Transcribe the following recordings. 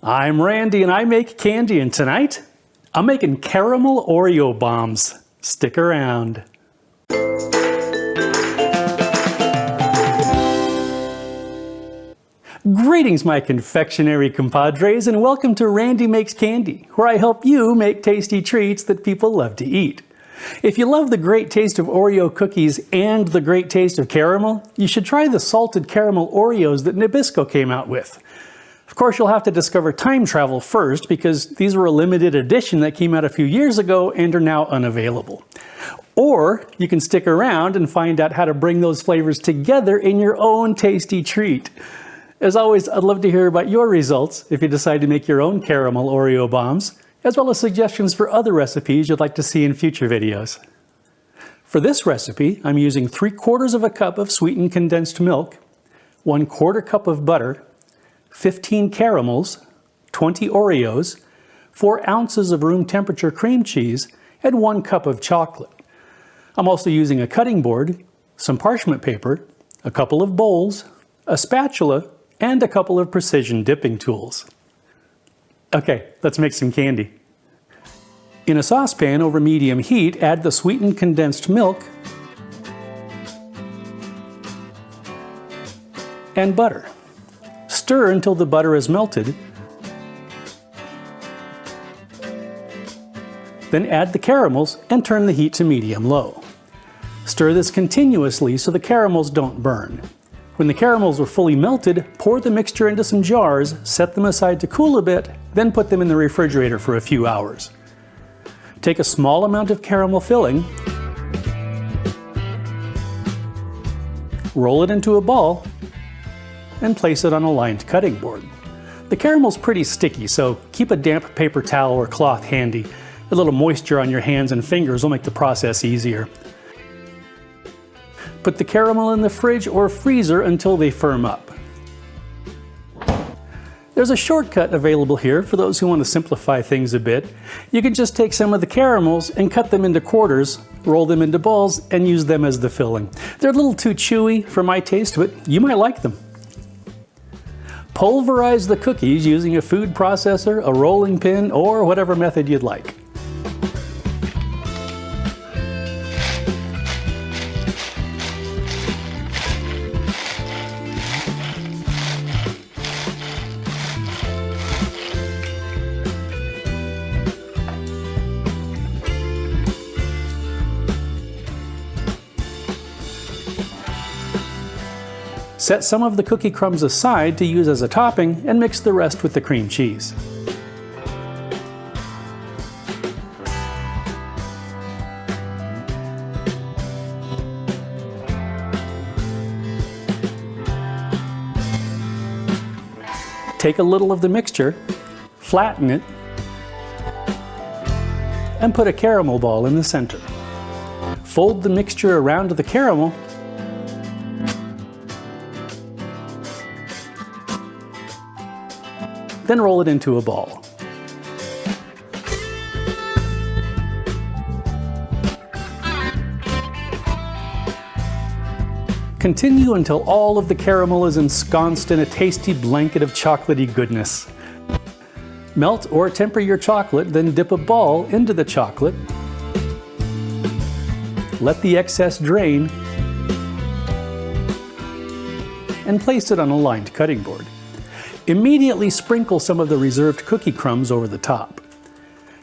I'm Randy and I make candy, and tonight I'm making caramel Oreo bombs. Stick around. Greetings my confectionery compadres, and welcome to Randy Makes Candy, where I help you make tasty treats that people love to eat. If you love the great taste of Oreo cookies and the great taste of caramel, you should try the salted caramel Oreos that Nabisco came out with. Of course, you'll have to discover time travel first, because these were a limited edition that came out a few years ago and are now unavailable. Or you can stick around and find out how to bring those flavors together in your own tasty treat. As always, I'd love to hear about your results if you decide to make your own caramel Oreo bombs, as well as suggestions for other recipes you'd like to see in future videos. For this recipe, I'm using 3/4 cup of sweetened condensed milk, 1/4 cup of butter, 15 caramels, 20 Oreos, 4 ounces of room temperature cream cheese, and 1 cup of chocolate. I'm also using a cutting board, some parchment paper, a couple of bowls, a spatula, and a couple of precision dipping tools. Okay, let's make some candy. In a saucepan over medium heat, add the sweetened condensed milk and butter. Stir until the butter is melted. Then add the caramels and turn the heat to medium-low. Stir this continuously so the caramels don't burn. When the caramels are fully melted, pour the mixture into some jars, set them aside to cool a bit, then put them in the refrigerator for a few hours. Take a small amount of caramel filling, roll it into a ball, and place it on a lined cutting board. The caramel's pretty sticky, so keep a damp paper towel or cloth handy. A little moisture on your hands and fingers will make the process easier. Put the caramel in the fridge or freezer until they firm up. There's a shortcut available here for those who want to simplify things a bit. You can just take some of the caramels and cut them into quarters, roll them into balls, and use them as the filling. They're a little too chewy for my taste, but you might like them. Pulverize the cookies using a food processor, a rolling pin, or whatever method you'd like. Set some of the cookie crumbs aside to use as a topping and mix the rest with the cream cheese. Take a little of the mixture, flatten it, and put a caramel ball in the center. Fold the mixture around the caramel then roll it into a ball. Continue until all of the caramel is ensconced in a tasty blanket of chocolatey goodness. Melt or temper your chocolate, then dip a ball into the chocolate. Let the excess drain and place it on a lined cutting board. Immediately sprinkle some of the reserved cookie crumbs over the top.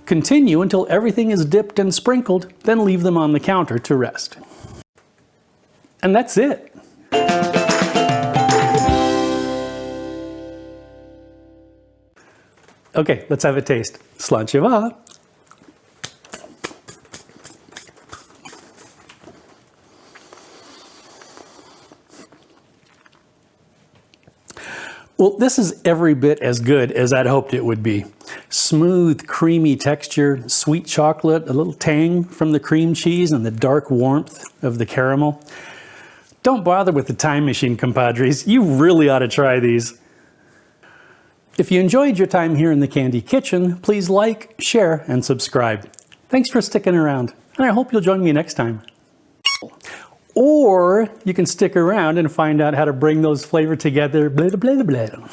Continue until everything is dipped and sprinkled, then leave them on the counter to rest. And that's it. Okay, let's have a taste. Slanchiva. Well, this is every bit as good as I'd hoped it would be. Smooth, creamy texture, sweet chocolate, a little tang from the cream cheese, and the dark warmth of the caramel. Don't bother with the time machine, compadres. You really ought to try these. If you enjoyed your time here in the Candy Kitchen, please like, share, and subscribe. Thanks for sticking around, and I hope you'll join me next time. Or you can stick around and find out how to bring those flavors together. Blah, blah, blah, blah.